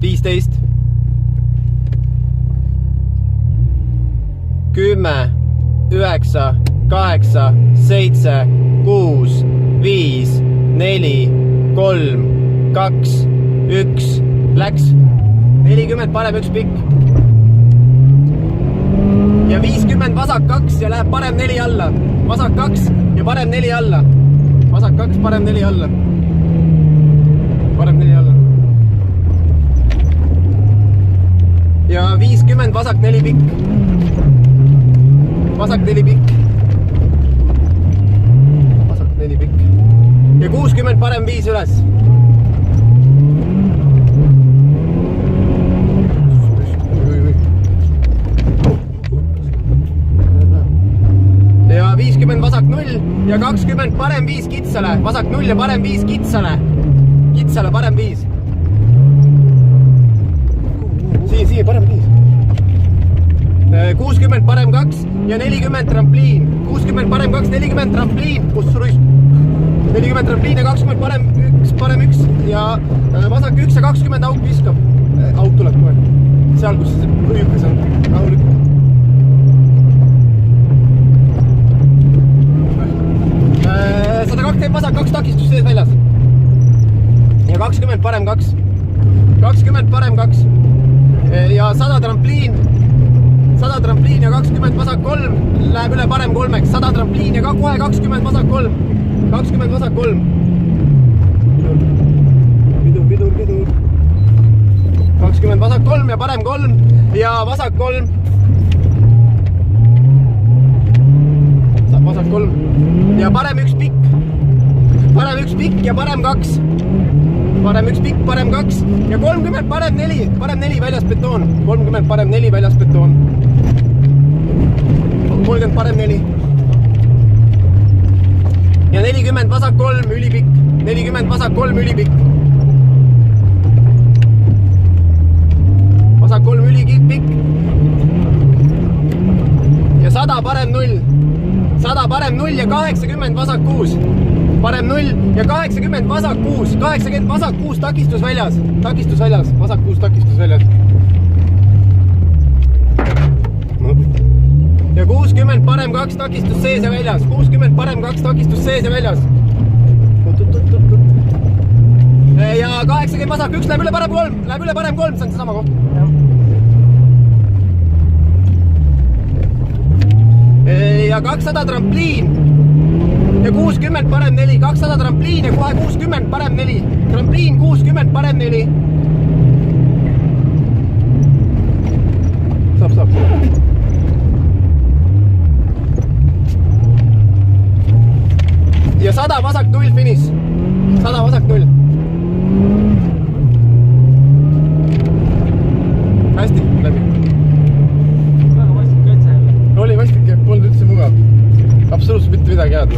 15, 10, 9, 8, 7, 6, 5, 4, 3, 2, 1, läks. 40 parem, 1 pikk. Ja 50 vasak 2 ja läheb parem 4 alla. Vasak 2 ja parem 4 alla. Vasak 2, parem 4 alla. Parem 4 alla. Ja 50 vasak 4 pikk. Vasak 4 pikk. Vasak 4 pikk. Ja 60 parem 5 üles. Ja 50 vasak 0 ja 20 parem 5 kitsale. Vasak 0 ja parem 5 kitsale. Kitsale parem 5. Siin parem 5. 60 parem 2 ja 40 trampliin. 60 parem 2, 40 trampliin. Kus ruis? 40 trampliin ja 20 parem 1 ja vasak 1 ja 20 auk viskab. Auk tuleb kohe. Seal, kus see õiukas on. Rahulik. Vasak 2 takistus sees väljas. Ja 20 parem 2. 20 parem 2. Ja 100 trampliin. 100 trampliin ja 20 vasak 3. Läheb üle parem 3-ks. 100 trampliin ja kohe 20 vasak 3. 20 vasak 3. Pidur. 20 vasak 3 ja parem 3. Ja vasak 3. Vasak 3. Ja parem 1 pikk. Parem 1 pikk ja parem 2. Parem 1 pikk, parem 2. Ja 30 parem 4. Parem 4 väljas betoon. 30 parem 4 väljas betoon. 30 parem 4. Ja 40 vasak 3 ülipikk. 40 vasak 3 ülipikk. Vasak 3 ülipikk. Ja 100 parem 0. 100 parem 0 ja 80 vasak 6. Parem 0 ja 80 vasak 6. 80 vasak 6 takistus väljas. Takistus väljas. Vasak 6 takistus väljas. Ja 60 parem 2 takistus sees ja väljas. 60 parem 2 takistus sees ja väljas. Ja 80 vasak 1 läheb üle parem 3. Läheb üle parem 3. See on seesama koht. Ja 200 trampliin ja 60 parem 4, 200 trampliin ja kohe 60 parem 4, trampliin 60 parem 4. Saab. Ja 100 vasak 0 finish, 100 vasak 0. Hästi, läbi. Oli vastik, polnud üldse mugav. Absoluutselt mitte midagi head.